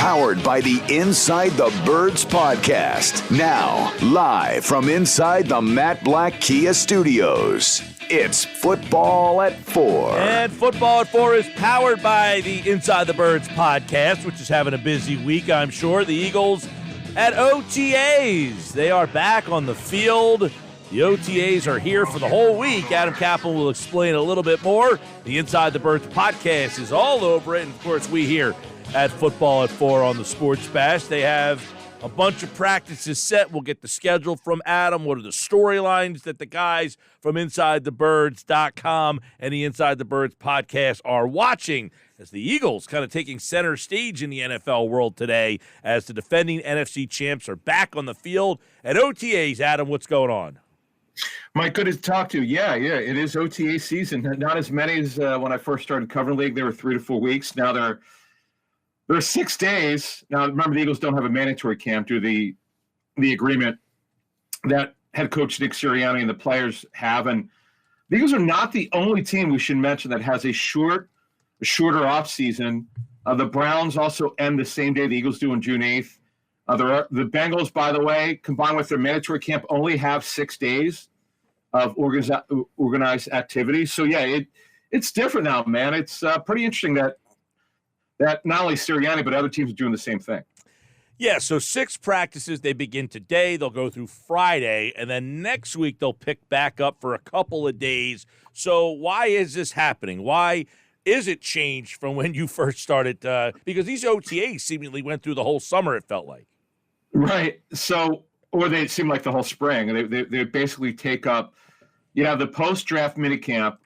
powered by the Inside the Birds podcast. Now, live from inside the Matt Black Kia Studios, it's Football at 4. And Football at 4 is powered by the Inside the Birds podcast, which is having a busy week, I'm sure. The Eagles at OTAs. They are back on the field. The OTAs are here for the whole week. Adam Caplan will explain a little bit more. The Inside the Birds podcast is all over it. And, of course, we here at Football at 4 on the Sports Bash. They have a bunch of practices set. We'll get the schedule from Adam. What are the storylines that the guys from InsideTheBirds.com and the Inside the Birds podcast are watching as the Eagles kind of taking center stage in the NFL world today as the defending NFC champs are back on the field at OTAs. Adam, what's going on? Mike, good to talk to you. Yeah, it is OTA season. Not as many as when I first started covering the league. There were 3 to 4 weeks. Now there are 6 days. Now, remember, the Eagles don't have a mandatory camp due to the agreement that head coach Nick Sirianni and the players have. And the Eagles are not the only team, we should mention, that has a shorter offseason. The Browns also end the same day the Eagles do on June 8th. The Bengals, by the way, combined with their mandatory camp, only have 6 days of organized activities. So, yeah, it's different now, man. It's pretty interesting that not only Sirianni, but other teams are doing the same thing. Yeah, so 6 practices. They begin today. They'll go through Friday, and then next week they'll pick back up for a couple of days. So why is this happening? Why is it changed from when you first started? Because these OTAs seemingly went through the whole summer, it felt like. Right. So, or they seem like the whole spring. They basically take up, the post-draft minicamp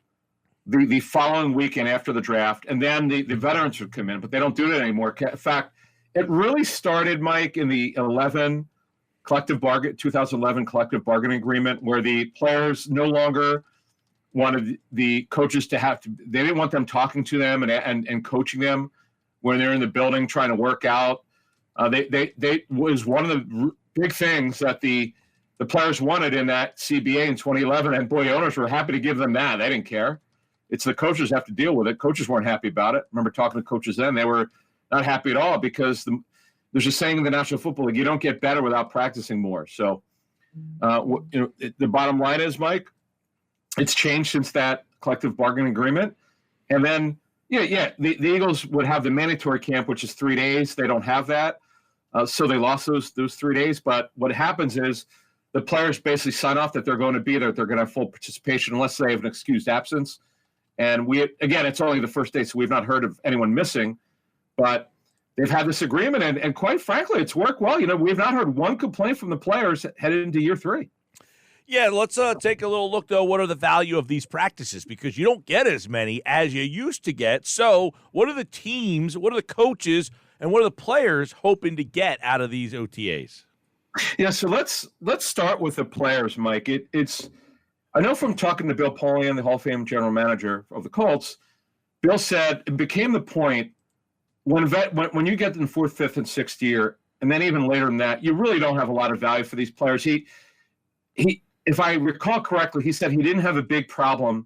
the following weekend after the draft, and then the veterans would come in, but they don't do that anymore. In fact, it really started, Mike, in the 2011 collective bargaining agreement, where the players no longer wanted the coaches to they didn't want them talking to them and coaching them when they're in the building trying to work out. They was one of the big things that the players wanted in that CBA in 2011, and boy, the owners were happy to give them that. They didn't care. It's the coaches have to deal with it. Coaches weren't happy about it. I remember talking to coaches then. They were not happy at all because there's a saying in the National Football League, you don't get better without practicing more. So the bottom line is, Mike, it's changed since that collective bargaining agreement. And then, the Eagles would have the mandatory camp, which is 3 days. They don't have that. So they lost those 3 days. But what happens is the players basically sign off that they're going to be there. They're going to have full participation unless they have an excused absence. And it's only the first day, so we've not heard of anyone missing. But they've had this agreement, and quite frankly, it's worked well. We've not heard one complaint from the players headed into year 3. Yeah, let's take a little look, though. What are the value of these practices? Because you don't get as many as you used to get. So what are the teams, what are the coaches, and what are the players hoping to get out of these OTAs? Yeah, so let's start with the players, Mike. I know from talking to Bill Polian, the Hall of Fame general manager of the Colts, Bill said it became the point when you get in the 4th, 5th, and 6th year, and then even later than that, you really don't have a lot of value for these players. He if I recall correctly, he said he didn't have a big problem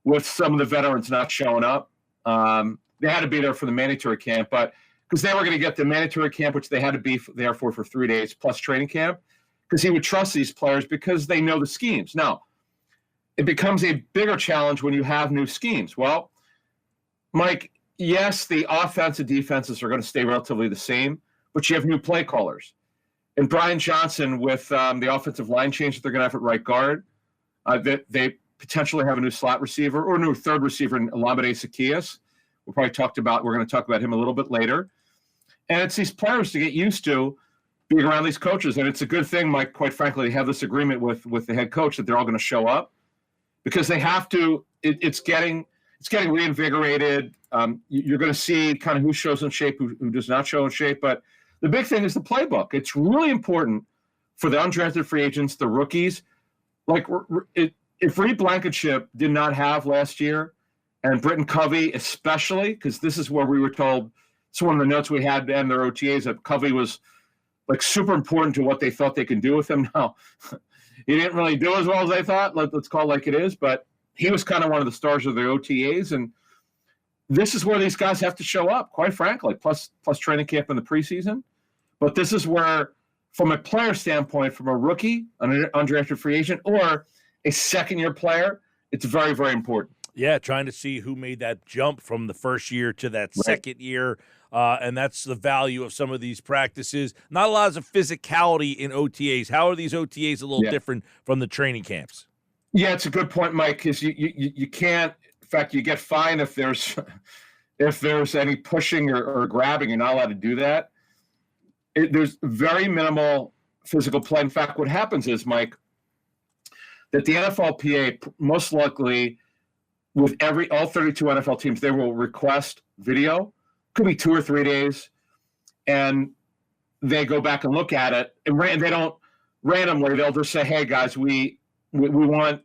with some of the veterans not showing up. They had to be there for the mandatory camp, but because they were going to get the mandatory camp, which they had to be there for 3 days, plus training camp, because he would trust these players because they know the schemes. Now, it becomes a bigger challenge when you have new schemes. Well, Mike, yes, the offense and defenses are going to stay relatively the same, but you have new play callers. And Brian Johnson, with the offensive line change that they're going to have at right guard, they potentially have a new slot receiver or a new third receiver in Olamide Zaccheaus. We're going to talk about him a little bit later. And it's these players to get used to being around these coaches. And it's a good thing, Mike, quite frankly, they have this agreement with the head coach that they're all going to show up because they have to. It's getting reinvigorated. You're going to see kind of who shows in shape, who does not show in shape. But the big thing is the playbook. It's really important for the undrafted free agents, the rookies. Like if Reed Blankenship did not have last year, and Britton Covey especially, because this is where we were told, it's one of the notes we had to end their OTAs, that Covey was like super important to what they thought they could do with him. Now, he didn't really do as well as they thought. Let's call it like it is. But he was kind of one of the stars of the OTAs. And this is where these guys have to show up, quite frankly, plus training camp in the preseason. But this is where, from a player standpoint, from a rookie, an undrafted free agent, or a second-year player, it's very, very important. Yeah, trying to see who made that jump from the first year to that second year, and that's the value of some of these practices. Not a lot of physicality in OTAs. How are these OTAs a little different from the training camps? Yeah, it's a good point, Mike, because you can't – in fact, you get fined if there's any pushing or grabbing. You're not allowed to do that. There's very minimal physical play. In fact, what happens is, Mike, that the NFLPA most likely – with all 32 NFL teams, they will request video. Could be 2 or 3 days, and they go back and look at it. And they don't randomly. They'll just say, "Hey guys, we want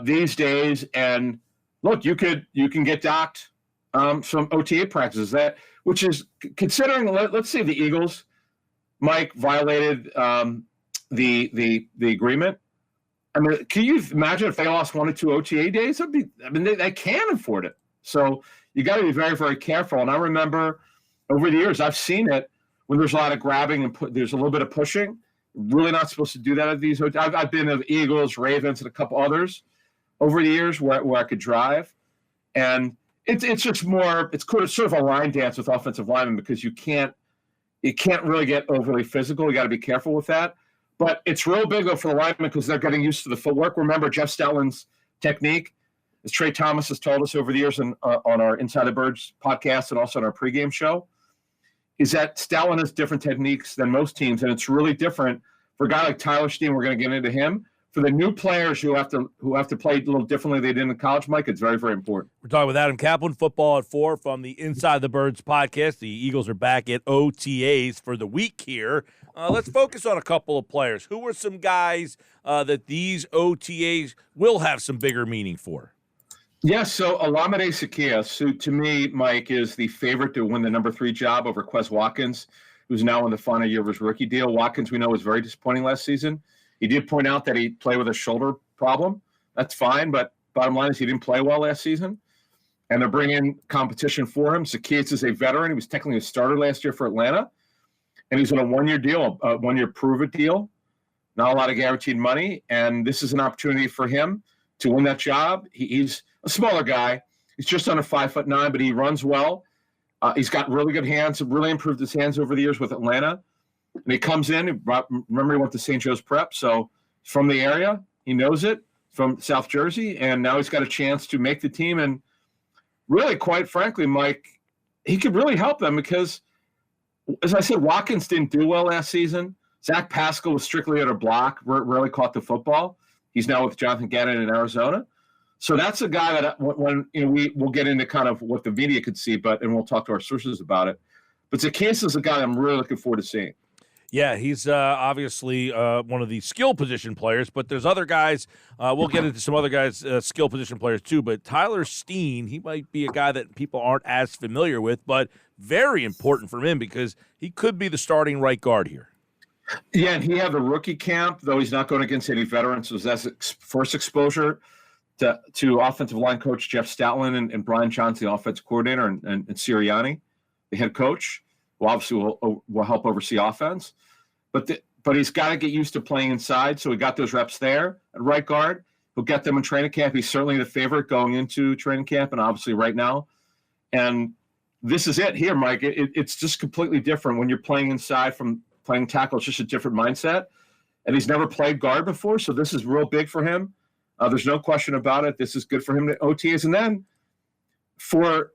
these days." And look, you can get docked some OTA practices. Which is considering. Let's say the Eagles, Mike, violated the agreement. I mean, can you imagine if they lost 1 or 2 OTA days? They can afford it. So you got to be very, very careful. And I remember over the years, I've seen it when there's a lot of grabbing and there's a little bit of pushing. Really not supposed to do that at these. I've been of Eagles, Ravens, and a couple others over the years where I could drive, and it's just more. It's sort of a line dance with offensive linemen because you can't really get overly physical. You got to be careful with that. But it's real big, though, for the linemen because they're getting used to the footwork. Remember Jeff Stoutland's technique, as Trey Thomas has told us over the years on our Inside the Birds podcast and also on our pregame show, is that Stoutland has different techniques than most teams, and it's really different for a guy like Tyler Steen. We're going to get into him. For the new players who have to play a little differently than they did in college, Mike, it's very, very important. We're talking with Adam Caplan, Football at 4 from the Inside the Birds podcast. The Eagles are back at OTAs for the week here. Let's focus on a couple of players. Who are some guys that these OTAs will have some bigger meaning for? Yes, so Olamide Zaccheaus, who to me, Mike, is the favorite to win the number 3 job over Quez Watkins, who's now in the final year of his rookie deal. Watkins, we know, was very disappointing last season. He did point out that he played with a shoulder problem. That's fine, but bottom line is he didn't play well last season. And they're bringing competition for him. Zaccheaus is a veteran. He was technically a starter last year for Atlanta. And he's on a 1-year deal, a 1-year prove-it deal. Not a lot of guaranteed money. And this is an opportunity for him to win that job. He's a smaller guy. He's just under 5'9", but he runs well. He's got really good hands, really improved his hands over the years with Atlanta. And he comes in, remember he went to St. Joe's Prep, so from the area, he knows it, from South Jersey, and now he's got a chance to make the team. And really, quite frankly, Mike, he could really help them because, as I said, Watkins didn't do well last season. Zach Pascal was strictly at a block, rarely caught the football. He's now with Jonathan Gannon in Arizona. So that's a guy that when we'll get into kind of what the media could see, and we'll talk to our sources about it. But Zaccheaus is a guy I'm really looking forward to seeing. Yeah, he's obviously one of the skill position players, but there's other guys. We'll get into some other guys, skill position players too. But Tyler Steen, he might be a guy that people aren't as familiar with, but very important for him because he could be the starting right guard here. Yeah, and he had the rookie camp, though he's not going against any veterans. So that's first exposure to offensive line coach Jeff Stoutland and Brian Johnson, the offensive coordinator, and Sirianni, the head coach, who obviously will help oversee offense. But he's got to get used to playing inside, so he got those reps there at right guard. He'll get them in training camp. He's certainly the favorite going into training camp and obviously right now. And this is it here, Mike. It's just completely different when you're playing inside from playing tackle. It's just a different mindset. And he's never played guard before, so this is real big for him. There's no question about it. This is good for him to OTAs. And then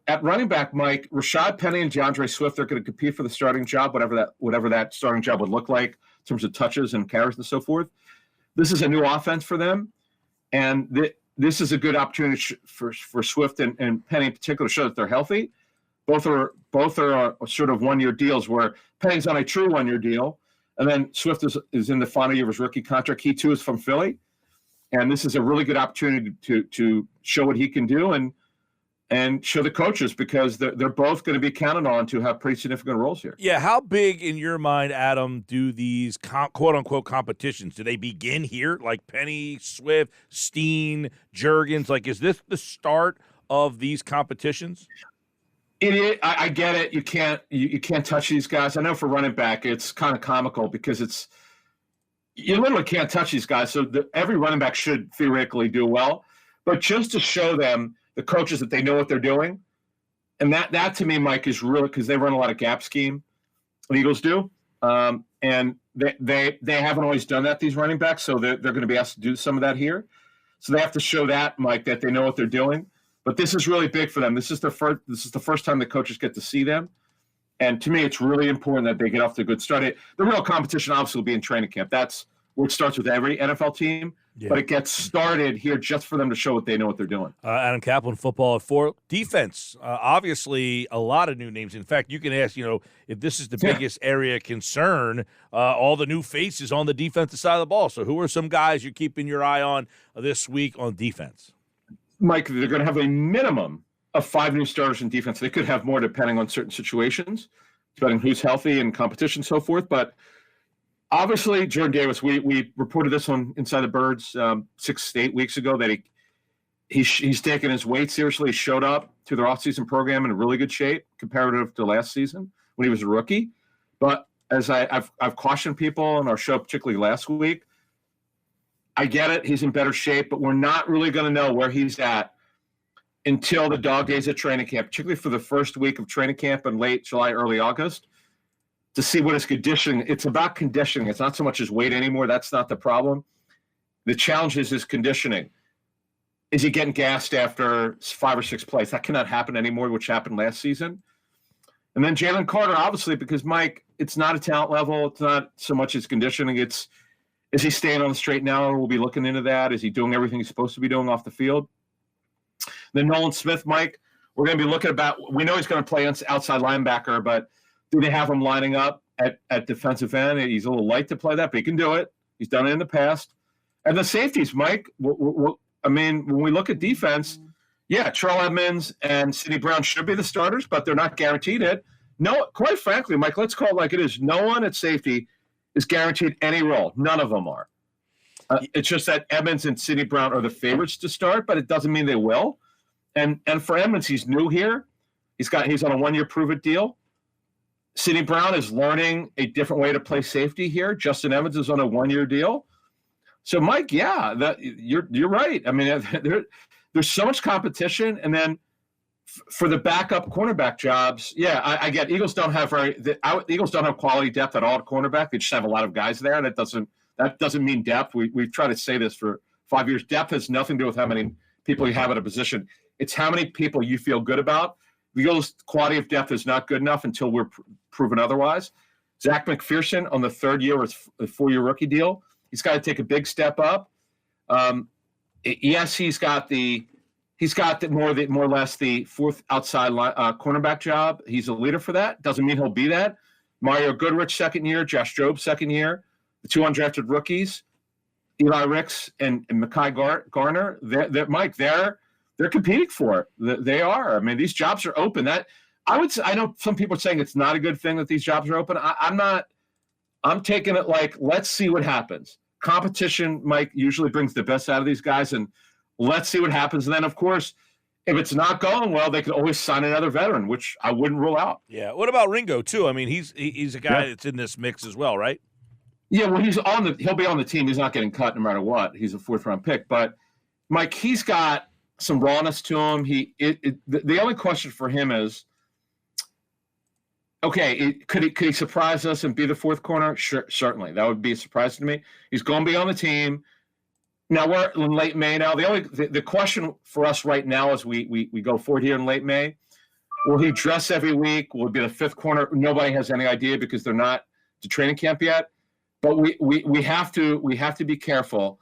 at running back, Mike, Rashad Penny and DeAndre Swift are going to compete for the starting job, whatever that starting job would look like in terms of touches and carries and so forth. This is a new offense for them, and this is a good opportunity for Swift and Penny in particular to show that they're healthy. Both are sort of 1-year deals where Penny's on a true 1-year deal, and then Swift is in the final year of his rookie contract. He too is from Philly, and this is a really good opportunity to show what he can do and show the coaches because they're both going to be counted on to have pretty significant roles here. Yeah, how big in your mind, Adam, do these quote-unquote competitions, do they begin here? Like Penny, Swift, Steen, Juergens? Like, is this the start of these competitions? I get it. You can't touch these guys. I know for running back, it's kind of comical because you literally can't touch these guys. So every running back should theoretically do well, but just to show them, the coaches, that they know what they're doing. And that to me, Mike, is really, because they run a lot of gap scheme. The Eagles do. And they haven't always done that, these running backs. So they're going to be asked to do some of that here. So they have to show that, Mike, that they know what they're doing. But this is really big for them. This is the first time the coaches get to see them. And to me, it's really important that they get off to a good start. The real competition obviously will be in training camp. That's where it starts with every NFL team. Yeah. But it gets started here just for them to show what they know what they're doing. Adam Caplan, Football at 4. Defense, obviously a lot of new names. In fact, you can ask, if this is the biggest area of concern, all the new faces on the defensive side of the ball. So who are some guys you're keeping your eye on this week on defense? Mike, they're going to have a minimum of 5 new starters in defense. They could have more depending on certain situations, depending who's healthy and competition and so forth. But obviously, Jordan Davis, we reported this on Inside the Birds 6 to 8 weeks ago, that he's taken his weight seriously. He showed up to their offseason program in really good shape comparative to last season when he was a rookie. But as I've cautioned people on our show, particularly last week, I get it. He's in better shape, but we're not really going to know where he's at until the dog days of training camp, particularly for the first week of training camp in late July, early August, to see what his conditioning. It's about conditioning. It's not so much his weight anymore. That's not the problem. The challenge is his conditioning. Is he getting gassed after 5 or 6 plays? That cannot happen anymore, which happened last season. And then Jalen Carter, obviously, because, Mike, it's not a talent level. It's not so much his conditioning. Is he staying on the straight and narrow? We'll be looking into that. Is he doing everything he's supposed to be doing off the field? Then Nolan Smith, Mike, we're going to be looking about. We know he's going to play outside linebacker, but do they have him lining up at defensive end? He's a little light to play that, but he can do it. He's done it in the past. And the safeties, Mike, when we look at defense, Terrell Edmonds and Sidney Brown should be the starters, but they're not guaranteed it. No, quite frankly, Mike, let's call it like it is. No one at safety is guaranteed any role. None of them are. It's just that Edmonds and Sidney Brown are the favorites to start, but it doesn't mean they will. And for Edmonds, he's new here. He's on a 1-year prove-it deal. Sidney Brown is learning a different way to play safety here. Justin Evans is on a 1-year deal. So, Mike, you're right. I mean, there's so much competition, and then for the backup cornerback jobs, I get Eagles don't have quality depth at all at cornerback. They just have a lot of guys there, and that doesn't mean depth. We've tried to say this for 5 years. Depth has nothing to do with how many people you have at a position. It's how many people you feel good about. The Eagles' quality of depth is not good enough until we're proven otherwise. Zach McPherson on the 3rd year of his 4-year rookie deal. He's got to take a big step up. Yes, he's got more or less the 4th outside cornerback job. He's a leader for that. Doesn't mean he'll be that. Mario Goodrich, 2nd year. Josh Jobe, 2nd year. The 2 undrafted rookies, Eli Ricks and Mekhi Garner. They're competing for it. They are. I mean, these jobs are open. I know some people are saying it's not a good thing that these jobs are open. I'm not. I'm taking it like, let's see what happens. Competition, Mike, usually brings the best out of these guys, and let's see what happens. And then, of course, if it's not going well, they could always sign another veteran, which I wouldn't rule out. Yeah. What about Ringo, too? I mean, he's a guy that's in this mix as well, right? Yeah, well, he'll be on the team. He's not getting cut no matter what. He's a 4th-round pick. But, Mike, he's got some rawness to him. The only question for him is, okay, could he surprise us and be the 4th corner? Sure, certainly. That would be a surprise to me. He's going to be on the team. Now, we're in late May now. The question for us right now as we go forward here in late May, will he dress every week? Will he be the 5th corner? Nobody has any idea because they're not to training camp yet. But we have to be careful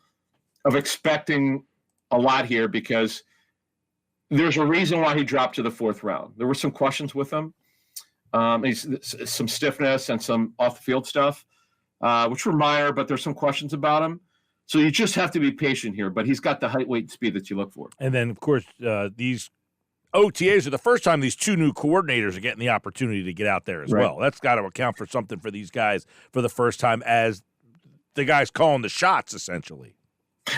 of expecting a lot here because there's a reason why he dropped to the 4th round. There were some questions with him. He's some stiffness and some off-the-field stuff, which were minor, but there's some questions about him. So you just have to be patient here, but he's got the height, weight, and speed that you look for. And then, of course, these OTAs are the first time these 2 new coordinators are getting the opportunity to get out there as well. That's got to account for something for these guys for the first time as the guys calling the shots, essentially.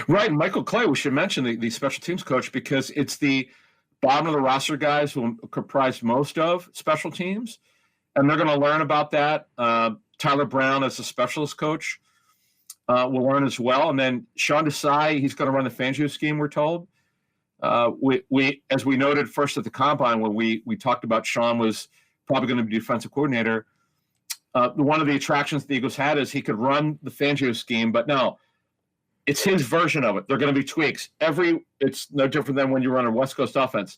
Right, and Michael Clay, we should mention the special teams coach because it's bottom of the roster guys who comprise most of special teams, and they're going to learn about that. Tyler Brown, as a specialist coach, will learn as well. And then Sean Desai, he's going to run the Fangio scheme, we're told. We as we noted first at the combine when we talked about Sean was probably going to be defensive coordinator. One of the attractions the Eagles had is he could run the Fangio scheme, but no, it's his version of it. They're going to be tweaks. It's no different than when you run a West Coast offense.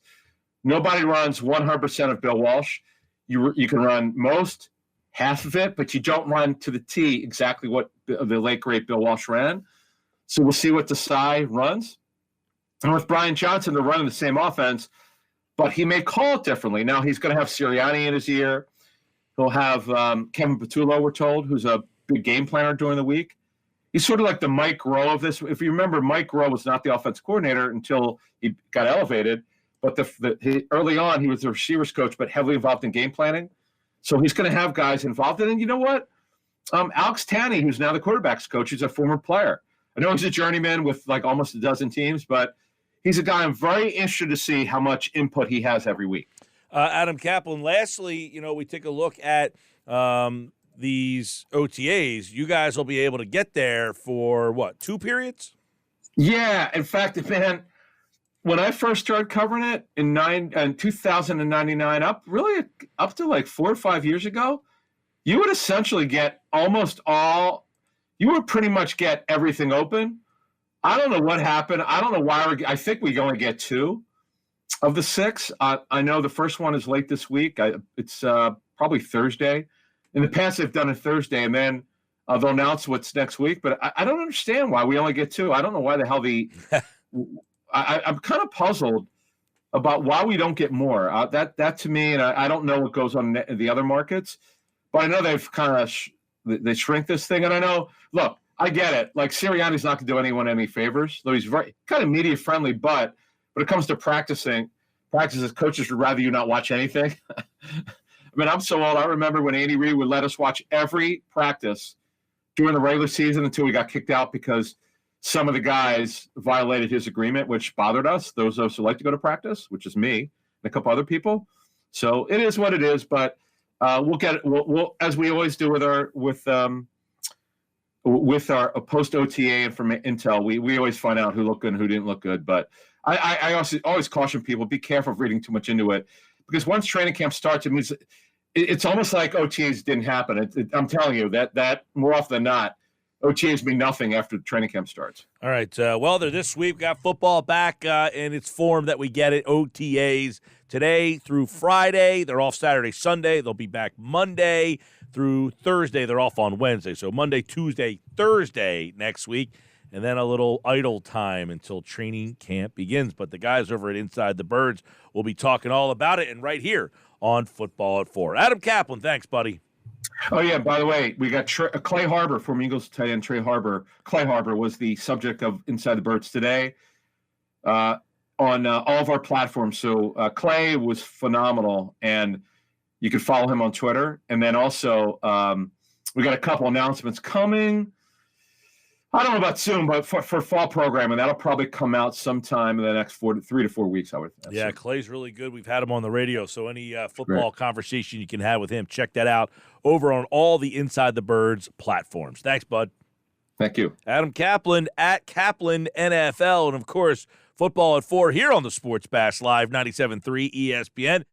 Nobody runs 100% of Bill Walsh. You can run half of it, but you don't run to the T exactly what the late great Bill Walsh ran. So we'll see what Desai runs. And with Brian Johnson, they're running the same offense, but he may call it differently. Now he's going to have Sirianni in his ear. He'll have Kevin Patullo, we're told, who's a big game planner during the week. He's sort of like the Mike Rowe of this. If you remember, Mike Rowe was not the offensive coordinator until he got elevated. But early on, he was the receivers coach, but heavily involved in game planning. So he's going to have guys involved. And you know what? Alex Tanney, who's now the quarterback's coach, is a former player. I know he's a journeyman with like almost a dozen teams, but he's a guy I'm very interested to see how much input he has every week. Adam Caplan, lastly, we take a look at these OTAs. You guys will be able to get there for, 2 periods? Yeah. In fact, man, when I first started covering it in 2099, up to like 4 or 5 years ago, you would essentially get you would pretty much get everything open. I don't know what happened. I don't know why I think we only get 2 of the 6. I know the first one is late this week. It's probably Thursday. In the past, they've done it Thursday, and then they'll announce what's next week. But I don't understand why we only get 2. I don't know why the hell I'm kind of puzzled about why we don't get more. That to me, and I don't know what goes on in the other markets, but I know they've kind of they shrink this thing. And I know, look, I get it. Like Sirianni's not going to do anyone any favors, though he's very kind of media friendly. But when it comes to practices, coaches would rather you not watch anything. I mean, I'm so old. I remember when Andy Reid would let us watch every practice during the regular season until we got kicked out because some of the guys violated his agreement, which bothered us, those of us who like to go to practice, which is me and a couple other people. So it is what it is, but we'll get it. We'll as we always do with our post OTA intel, we always find out who looked good and who didn't look good. But I also always caution people, be careful of reading too much into it, because once training camp starts, it means it's almost like OTAs didn't happen. I'm telling you that more often than not, OTAs mean nothing after training camp starts. All right. Well, this week we got football back in its form that we get it. OTAs today through Friday. They're off Saturday, Sunday. They'll be back Monday through Thursday. They're off on Wednesday. So Monday, Tuesday, Thursday next week. And then a little idle time until training camp begins. But the guys over at Inside the Birds will be talking all about it and right here on Football at 4. Adam Caplan, thanks, buddy. Oh, yeah, by the way, we got Clay Harbor from Eagles tight end Clay Harbor was the subject of Inside the Birds today on all of our platforms. So Clay was phenomenal, and you can follow him on Twitter. And then also we got a couple announcements coming. I don't know about soon, but for fall programming, that'll probably come out sometime in the next 3 to 4 weeks, I would think. Yeah, Clay's really good. We've had him on the radio, so any football conversation you can have with him, check that out over on all the Inside the Birds platforms. Thanks, bud. Thank you. Adam Caplan at Caplan NFL, and, of course, Football at 4 here on the Sports Bash Live 97.3 ESPN.